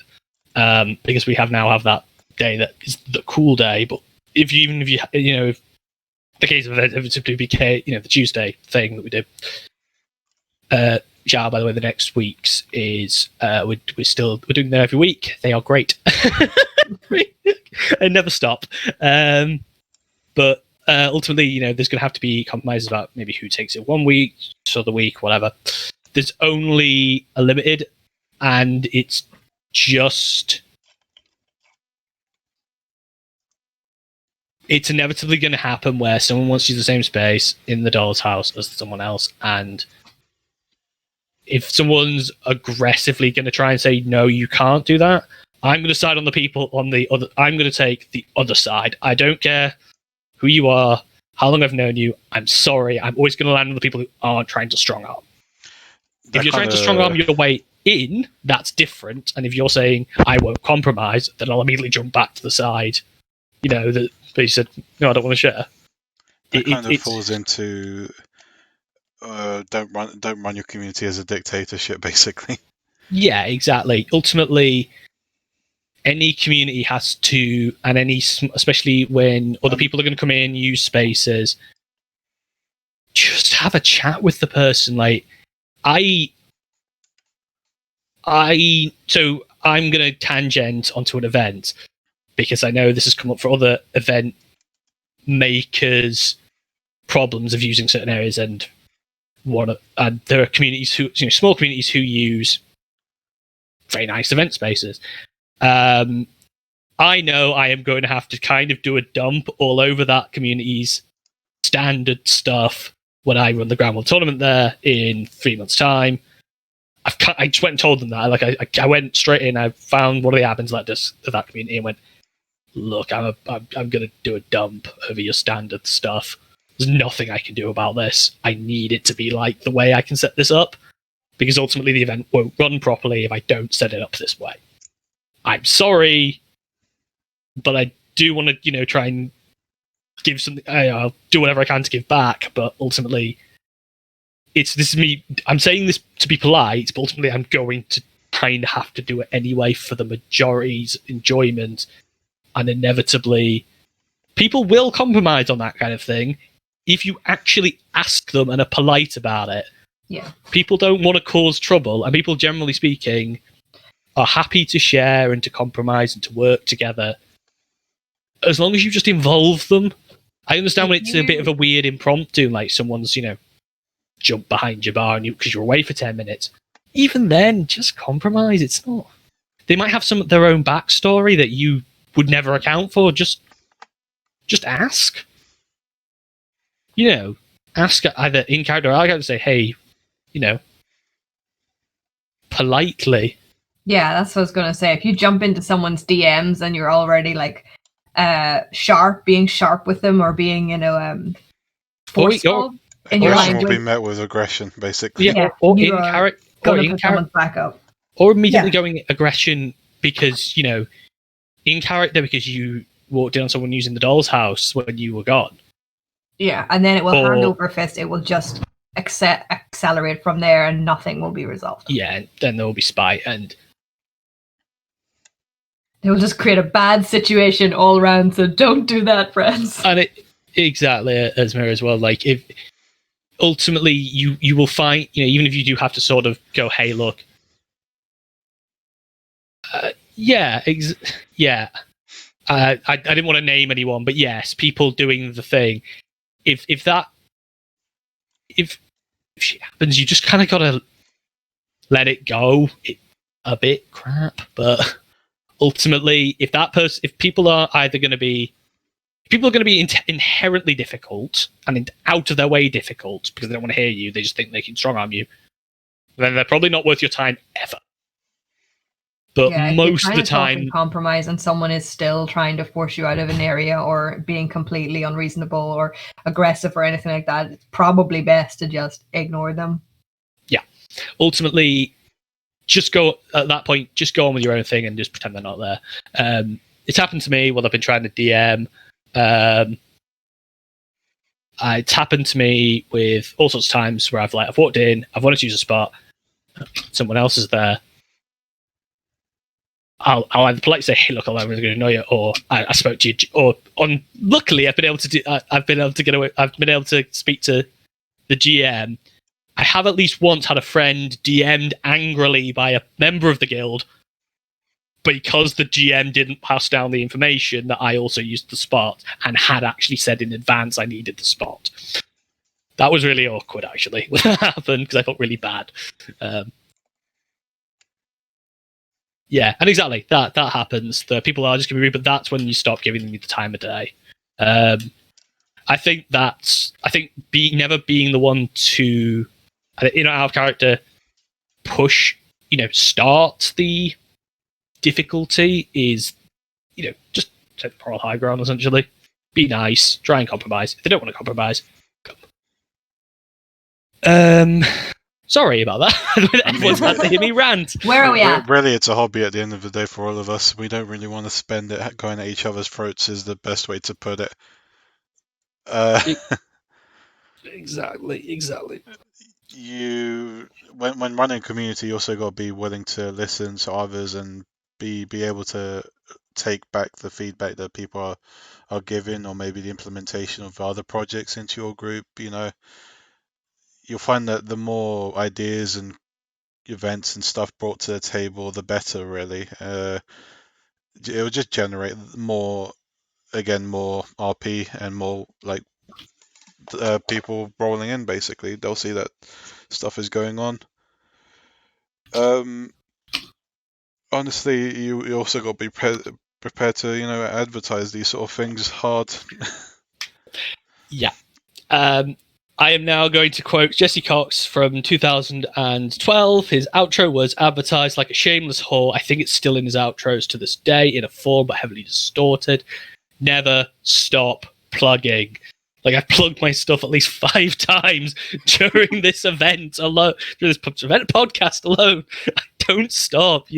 because we have that day that is the cool day. But if the case of it would simply be the Tuesday thing that we do. Shout out, by the way, the next week's is we're doing them every week. They are great. I never stop. But ultimately, there's going to have to be compromises about maybe who takes it 1 week, so the week, whatever. There's only a limited, and it's just. It's inevitably going to happen where someone wants to use the same space in the doll's house as someone else, and if someone's aggressively going to try and say, no, you can't do that, I'm going to side on the people on the other. I'm going to take the other side. I don't care who you are, how long I've known you. I'm sorry. I'm always going to land on the people who aren't trying to strong arm. If you're trying to strong arm your way in, that's different. And if you're saying, I won't compromise, then I'll immediately jump back to the side. That you said, no, I don't want to share. It falls into don't run your community as a dictatorship, basically. Yeah, exactly. Ultimately, any community has to, and especially when other people are going to come in, use spaces, just have a chat with the person. Like, so I'm going to tangent onto an event because I know this has come up for other event makers' problems of using certain areas, and there are communities small communities who use very nice event spaces. I know I am going to have to kind of do a dump all over that community's standard stuff when I run the Grand World Tournament there in 3 months' time. I just went and told them that. Like I went straight in. I found one of the admins letters to that community and went, "Look, I'm going to do a dump over your standard stuff. There's nothing I can do about this. I need it to be like the way I can set this up, because ultimately the event won't run properly if I don't set it up this way. I'm sorry, but I do want to, try and give something. I'll do whatever I can to give back, but ultimately, this is me. I'm saying this to be polite, but ultimately I'm going to kind of have to do it anyway for the majority's enjoyment, and inevitably, people will compromise on that kind of thing if you actually ask them and are polite about it. Yeah. People don't want to cause trouble, and people, generally speaking, are happy to share and to compromise and to work together as long as you just involve them. I understand when If it's a bit you- of a weird impromptu, like someone's, jump behind your bar and because you're away for 10 minutes. Even then, just compromise. It's not. They might have some of their own backstory that you would never account for. Just ask. Ask either in character or I got to say, hey, politely. Yeah, that's what I was gonna say. If you jump into someone's DMs and you're already like being sharp with them or being, forceful in your Aggression will be language, met with aggression, basically. Yeah, yeah, or you in are character, gonna put someone's back up. or immediately Yeah. going aggression because in character because you walked in on someone using the doll's house when you were gone. Yeah, and then it will hand Or- over fist. It will just accelerate from there, and nothing will be resolved. Yeah, and then there will be spite, and It will just create a bad situation all around. So don't do that, friends. it exactly as Mira as well. Like if ultimately you will find even if you do have to sort of go, hey, look, yeah. I didn't want to name anyone, but yes, people doing the thing. If shit happens, you just kind of gotta let it go. A bit crap, but ultimately, if people are going to be inherently difficult and out of their way difficult because they don't want to hear you, they just think they can strong arm you, then they're probably not worth your time ever. But Yeah, if most you're of the trying to talk time, and compromise, and someone is still trying to force you out of an area or being completely unreasonable or aggressive or anything like that, it's probably best to just ignore them. ultimately, just go at that point. Just go on with your own thing and just pretend they're not there. It's happened to me while I've been trying to DM. It's happened to me with all sorts of times where I've walked in, I've wanted to use a spot, someone else is there. I'll either politely say, "Hey, look, I'm really going to annoy you," or I spoke to you, or luckily I've been able to do. I've been able to get away. I've been able to speak to the GM. I have at least once had a friend DM'd angrily by a member of the guild because the GM didn't pass down the information that I also used the spot and had actually said in advance I needed the spot. That was really awkward, actually, when that happened, because I felt really bad. Yeah, and exactly, that happens. The people are just going to be rude, but that's when you stop giving them the time of day. I think never being the one to, out of character, push, start the difficulty is, just take the moral high ground, essentially. Be nice, try and compromise. If they don't want to compromise, come. Sorry about that. Everyone's had to hear me rant. Where are we at? Really, it's a hobby at the end of the day for all of us. We don't really want to spend it going at each other's throats, is the best way to put it. Exactly. When running a community, you also got to be willing to listen to others and be able to take back the feedback that people are giving, or maybe the implementation of other projects into your group. You'll find that the more ideas and events and stuff brought to the table, the better, really. It will just generate more RP and more people rolling in. Basically, they'll see that stuff is going on. Honestly, you also got to be prepared to advertise these sort of things hard. Yeah. I am now going to quote Jesse Cox from 2012. His outro was advertised like a shameless whore. I think it's still in his outros to this day in a form but heavily distorted. Never stop plugging. I've plugged my stuff at least 5 times during this event alone, during this event podcast alone. I don't stop.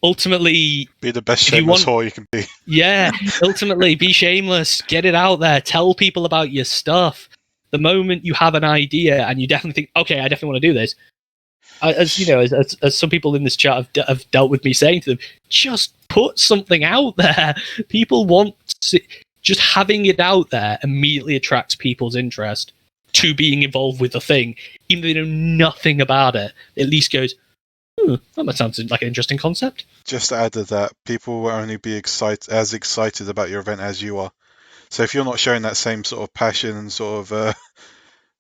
Ultimately, Be the best if you shameless want- whore you can be. yeah, ultimately, be shameless. Get it out there. Tell people about your stuff. The moment you have an idea and you definitely think, okay, I definitely want to do this. As some people in this chat have dealt with me saying to them, just put something out there. People want just having it out there immediately attracts people's interest to being involved with the thing, even though they know nothing about it. It at least goes, That sounds like an interesting concept. Just to add to that, people will only be as excited about your event as you are. So if you're not showing that same sort of passion and sort of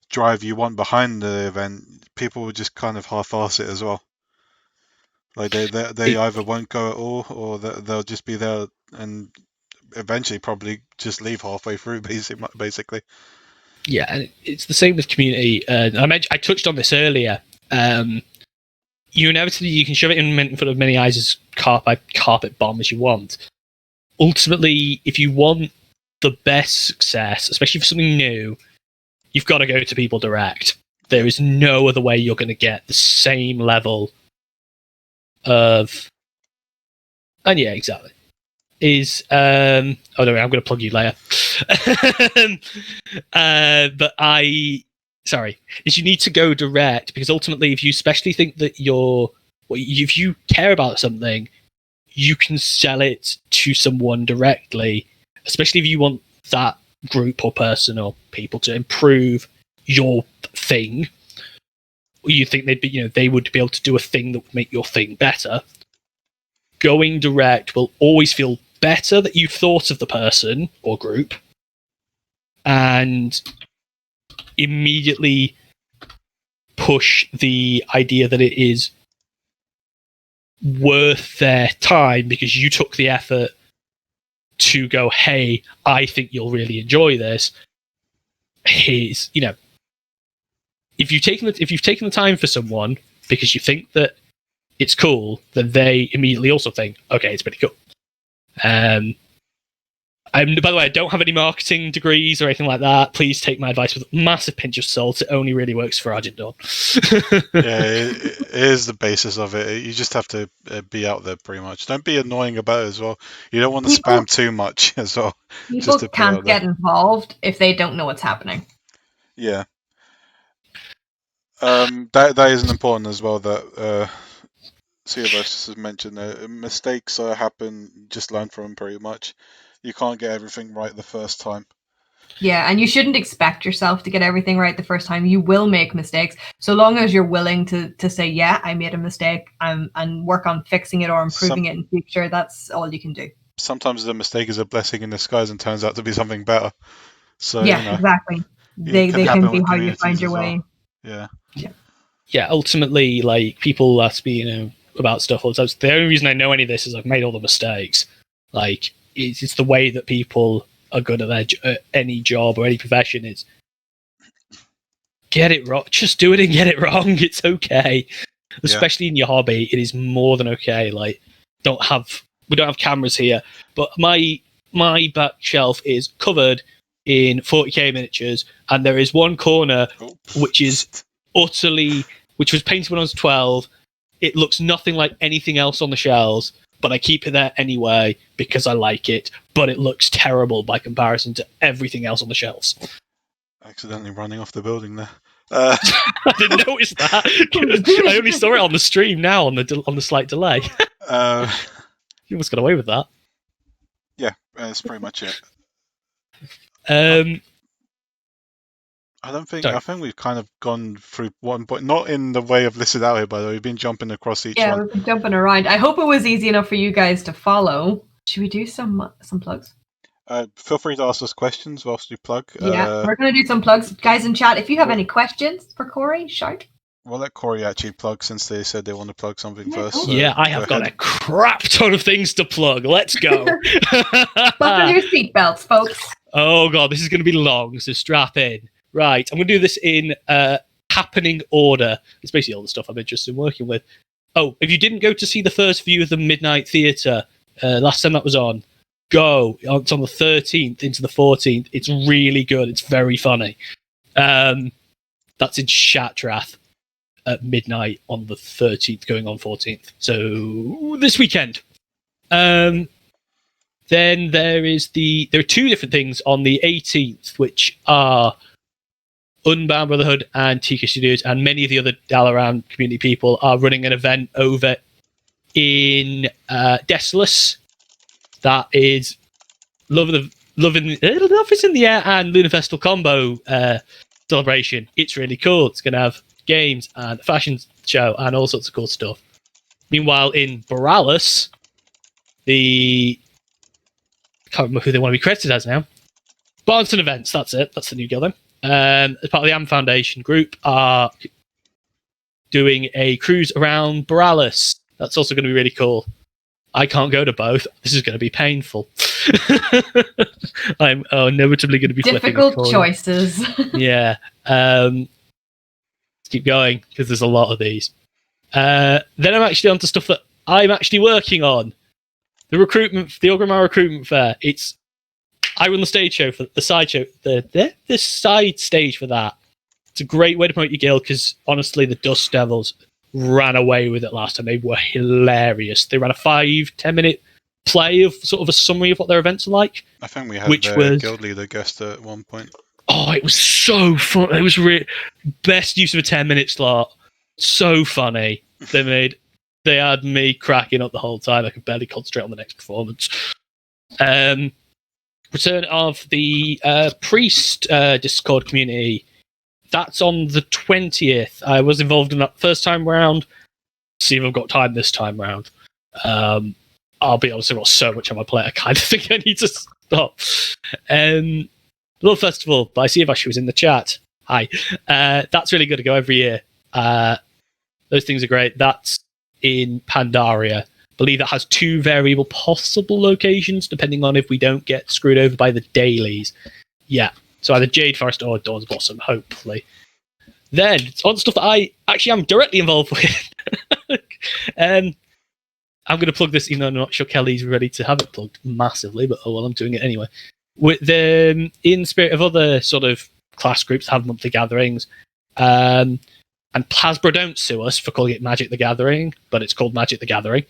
drive you want behind the event, people will just kind of half-ass it as well. Like they either won't go at all, or they'll just be there and eventually probably just leave halfway through, basically. Yeah, and it's the same with community. I touched on this earlier. You can shove it in front of many eyes as carpet bomb as you want. Ultimately, if you want the best success, especially for something new, you've got to go to people direct. There is no other way you're going to get the same level of. And yeah, exactly. I'm going to plug you later. Is you need to go direct, because ultimately, if you especially think that if you care about something, you can sell it to someone directly, especially if you want that group or person or people to improve your thing. You think they would be able to do a thing that would make your thing better. Going direct will always feel better that you've thought of the person or group, and immediately push the idea that it is worth their time because you took the effort to go, hey, I think you'll really enjoy this. If you've taken the time for someone because you think that it's cool, then they immediately also think, okay, it's pretty cool. By the way, I don't have any marketing degrees or anything like that. Please take my advice with a massive pinch of salt. It only really works for Argent Dawn. Yeah, it is the basis of it. You just have to be out there pretty much. Don't be annoying about it as well. You don't want to spam too much as well. People can't get involved if they don't know what's happening. Yeah. That is important as well, that Ceoverse has mentioned. Mistakes happen, just learn from them pretty much. You can't get everything right the first time. Yeah, and you shouldn't expect yourself to get everything right the first time. You will make mistakes. So long as you're willing to say, yeah, I made a mistake, and work on fixing it or improving it in future, that's all you can do. Sometimes the mistake is a blessing in disguise and turns out to be something better. So yeah, exactly. They can be how you find your way. Well. Yeah. Ultimately, like, people ask me, about stuff all the time. The only reason I know any of this is I've made all the mistakes. Like, it's the way that people are good at any job or any profession. It's get it wrong. Just do it and get it wrong. It's okay. Especially in your hobby, it is more than okay. Like, we don't have cameras here, but my back shelf is covered in 40k miniatures, and there is one corner which was painted when I was 12. It looks nothing like anything else on the shelves, but I keep it there anyway because I like it, but it looks terrible by comparison to everything else on the shelves. Accidentally running off the building there. I didn't notice that. I only saw it on the stream now on the slight delay. You almost got away with that. Yeah, that's pretty much it. I think we've kind of gone through one point, not in the way of listed out here, by the way. We've been jumping across each one. Yeah, we've been jumping around. I hope it was easy enough for you guys to follow. Should we do some plugs? Feel free to ask us questions whilst you plug. Yeah, we're going to do some plugs. Guys in chat, if you have any questions for Corey, shout. We'll let Corey actually plug, since they said they want to plug something first. Cool. So yeah, I have got a crap ton of things to plug. Let's go. Buckle your seatbelts, folks. Oh, God, this is going to be long, so strap in. Right, I'm going to do this in happening order. It's basically all the stuff I'm interested in working with. Oh, if you didn't go to see the first view of the Midnight Theatre last time that was on, go. It's on the 13th into the 14th. It's really good. It's very funny. That's in Shatrath at midnight on the 13th, going on 14th. So this weekend. Then there are two different things on the 18th, which are Unbound Brotherhood and TK Studios, and many of the other Dalaran community people are running an event over in Desolus. That is Love is in the Air and Lunar Festival combo celebration. It's really cool. It's going to have games and a fashion show and all sorts of cool stuff. Meanwhile, in Borealis, I can't remember who they want to be credited as now. Barnton Events, that's it. That's the new guild then. As part of the Am Foundation group, are doing a cruise around Borealis. That's also going to be really cool. I can't go to both. This is going to be painful. I'm inevitably going to be difficult choices. Yeah. Let's keep going because there's a lot of these. Then I'm actually on to stuff that I'm actually working on. The Orgrimmar recruitment fair. I run the stage show for the side show, the side stage for that. It's a great way to promote your guild because honestly, the Dust Devils ran away with it last time. They were hilarious. They ran a 5-10 minute play of sort of a summary of what their events are like. I think we had their guild leader guest at one point. Oh, it was so fun. It was best use of a 10-minute slot. So funny. They had me cracking up the whole time. I could barely concentrate on the next performance. Return of the Priest Discord community. That's on the 20th. I was involved in that first time round. See if I've got time this time round. I'll be honest, I've got so much on my plate. I kind of think I need to stop. Love Festival by Siavash was in the chat. Hi. That's really good to go every year. Those things are great. That's in Pandaria. I believe that has 2 variable possible locations, depending on if we don't get screwed over by the dailies. Yeah. So either Jade Forest or Dawn's Blossom, hopefully. Then, on stuff that I actually am directly involved with. I'm going to plug this, even though I'm not sure Kelly's ready to have it plugged massively, but I'm doing it anyway. In spirit of other sort of class groups have monthly gatherings, and Hasbro don't sue us for calling it Magic the Gathering, but it's called Magic the Gathering.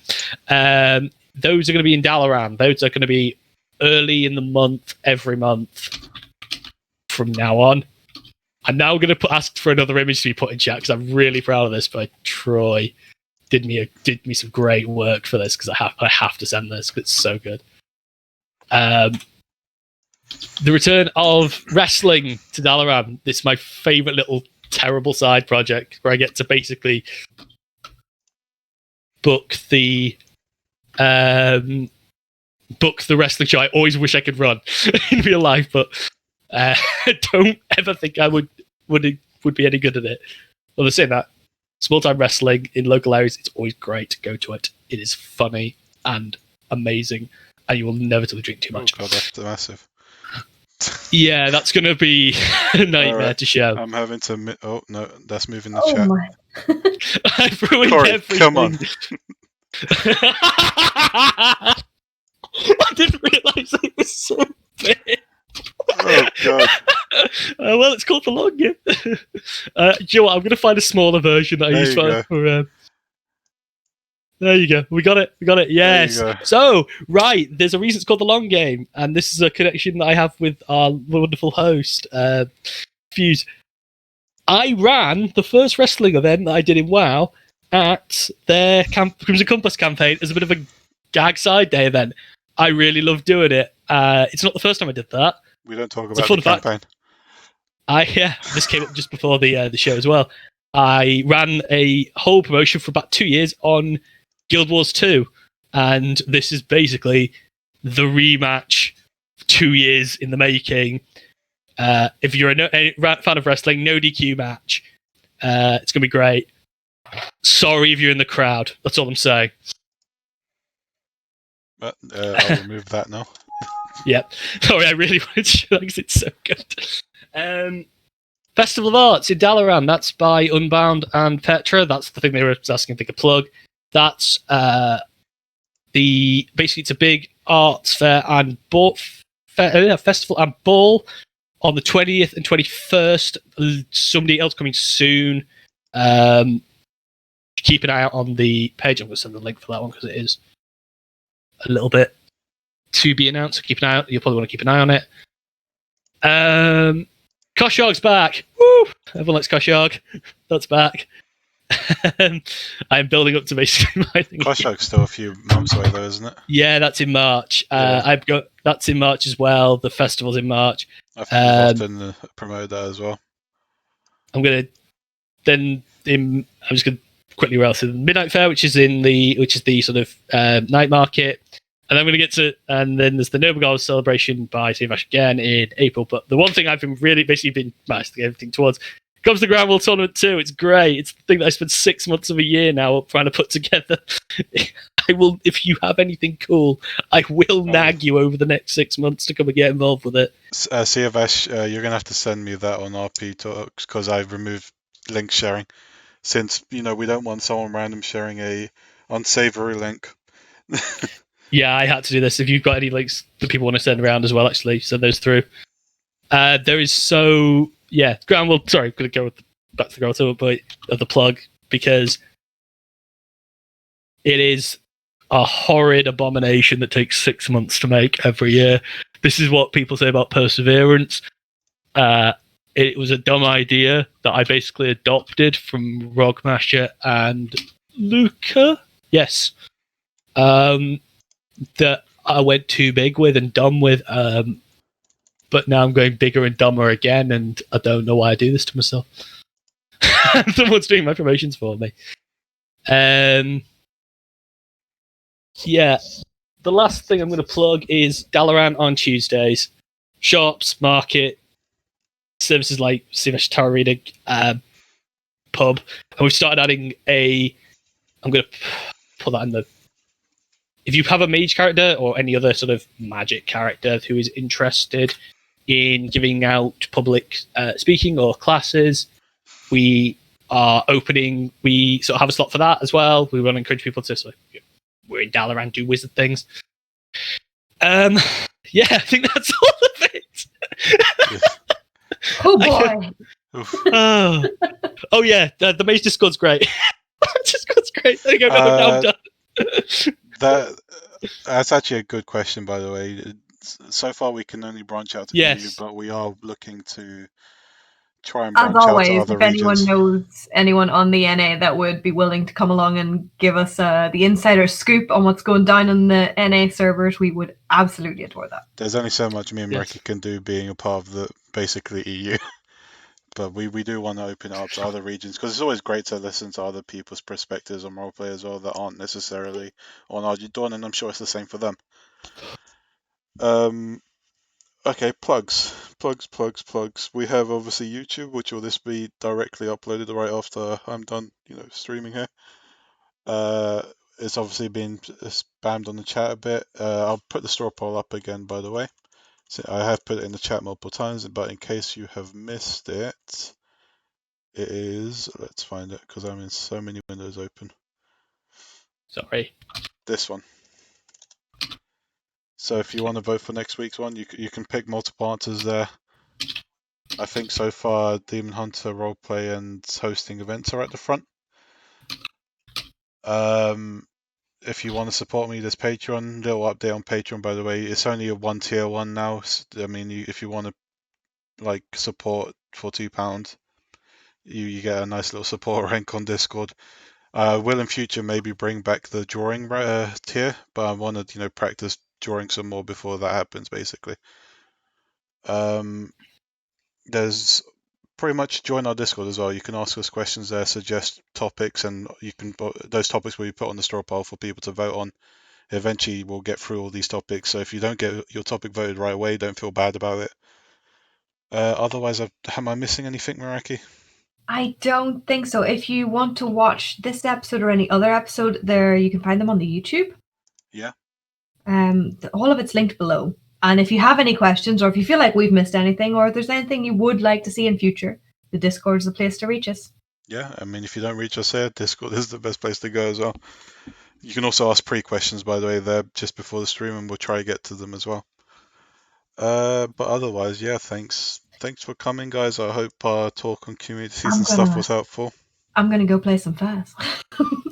Those are going to be in Dalaran. Those are going to be early in the month, every month from now on. I'm now going to ask for another image to be put in chat because I'm really proud of this. But Troy did me some great work for this because I have to send this because it's so good. The return of wrestling to Dalaran. This is my favourite little terrible side project where I get to basically book the wrestling show I always wish I could run in real life, but I don't ever think I would be any good at it. Well, they're saying that small time wrestling in local areas, it's always great to go to it. It is funny and amazing, and you will inevitably drink too much. Oh God, that's massive. Yeah, that's going to be a nightmare to show. I'm having to. Oh no, that's moving the Oh chat. my! I've ruined Corey, everything. come on. I didn't realise it was so big. Oh God. Well, it's called the long game. Do you know what? I'm going to find a smaller version that I use for. There you go. We got it. Yes. So, right. There's a reason it's called the long game, and this is a connection that I have with our wonderful host, Fuse. I ran the first wrestling event that I did in WoW at their Crimson Compass campaign as a bit of a gag side day event. I really love doing it. It's not the first time I did that. We don't talk about the campaign. This came up just before the show as well. I ran a whole promotion for about 2 years on Guild Wars 2, and this is basically the rematch 2 years in the making. If you're a fan of wrestling, no DQ match. It's going to be great. Sorry if you're in the crowd. That's all I'm saying. But I'll remove that now. Yep. Sorry, I really wanted to show that because it's so good. Festival of Arts in Dalaran. That's by Unbound and Petra. That's the thing they were asking if they could plug. That's basically it's a big arts fair and festival and ball on the 20th and 21st. Somebody else coming soon. Keep an eye out on the page. I'm going to send the link for that one because it is a little bit to be announced. So keep an eye out. You'll probably want to keep an eye on it. Koshog's back. Woo! Everyone likes Koshog. That's back. I'm building up to basically my thing. Koshog's still a few months away though, isn't it? Yeah, that's in March. That's in March as well. The festival's in March. I think we've often promoted that as well. I'm just gonna quickly rail through the Midnight Fair, which is the sort of night market. And then I'm going to get to, and then there's the Noble Goals celebration by CFash again in April. But the one thing I've been really basically been masking everything towards comes the Grand World Tournament 2. It's great. It's the thing that I spent 6 months of a year now trying to put together. I will, if you have anything cool, I will nag you over the next 6 months to come and get involved with it. CFash, you're going to have to send me that on RP Talks because I've removed link sharing since, we don't want someone random sharing a unsavory link. Yeah, I had to do this. If you've got any links that people want to send around as well, actually, send those through. There is Grand World. Sorry, I'm going to go back to the Grand World Tour of the plug because it is a horrid abomination that takes 6 months to make every year. This is what people say about perseverance. It was a dumb idea that I basically adopted from Rogmasher and Luca. Yes. That I went too big with and dumb with, but now I'm going bigger and dumber again, and I don't know why I do this to myself. Someone's doing my promotions for me. Yeah, the last thing I'm going to plug is Dalaran on Tuesdays. Shops, market, services like CFash Tower Reading, pub, and we've started adding I'm going to put that in the. If you have a mage character or any other sort of magic character who is interested in giving out public speaking or classes, we are opening. We sort of have a slot for that as well. We want to encourage people to we're in Dalaran, do wizard things. Yeah, I think that's all of it. Oh boy. Oh yeah, the mage Discord's great. Discord's great. There you go. Now I'm done. That's actually a good question, by the way. So far, we can only branch out to EU, but we are looking to try and branch out to other if anyone regions. knows anyone on the NA that would be willing to come along and give us the insider scoop on what's going down on the NA servers, we would absolutely adore that. There's only so much me and Meraki can do being a part of the basically EU. But we do want to open it up to other regions because it's always great to listen to other people's perspectives on roleplay as well that aren't necessarily on Argidon, and I'm sure it's the same for them. Okay, plugs. We have obviously YouTube, which will this be directly uploaded right after I'm done, streaming here. It's obviously been spammed on the chat a bit. I'll put the straw poll up again, by the way. So I have put it in the chat multiple times, but in case you have missed it, it is. Let's find it because I'm in so many windows open. Sorry. This one. So if you want to vote for next week's one, you can pick multiple answers there. I think so far Demon Hunter roleplay and hosting events are at the front. If you want to support me, there's Patreon. Little update on Patreon, by the way. It's only a 1 tier 1 now. I mean, if you want to support for £2, you get a nice little support rank on Discord. I will in future maybe bring back the drawing tier, but I want to practice drawing some more before that happens. Basically, there's pretty much join our Discord as well. You can ask us questions there, suggest topics, and those topics will be put on the straw poll for people to vote on. Eventually, we'll get through all these topics. So if you don't get your topic voted right away, don't feel bad about it. Otherwise, am I missing anything, Meraki? I don't think so. If you want to watch this episode or any other episode, you can find them on the YouTube. Yeah. All of it's linked below. And if you have any questions, or if you feel like we've missed anything, or if there's anything you would like to see in future, the Discord is the place to reach us. Yeah, I mean, if you don't reach us here, Discord is the best place to go as well. You can also ask pre-questions, by the way, there just before the stream, and we'll try to get to them as well. But otherwise, yeah, thanks for coming, guys. I hope our talk on communities and stuff was helpful. I'm gonna go play some Faz.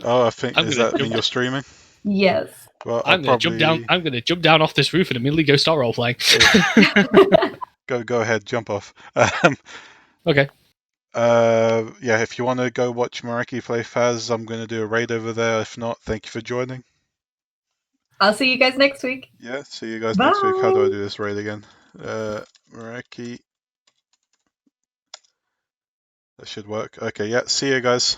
Oh, I think does that mean you're streaming? Yes. Well, I'm gonna jump down. I'm gonna jump down off this roof and immediately go start role playing. Go ahead, jump off. Okay. Yeah, if you want to go watch Meraki play Faz, I'm going to do a raid over there. If not, thank you for joining. I'll see you guys next week. Yeah, see you guys next week. How do I do this raid again? Meraki. That should work. Okay, yeah, see you guys.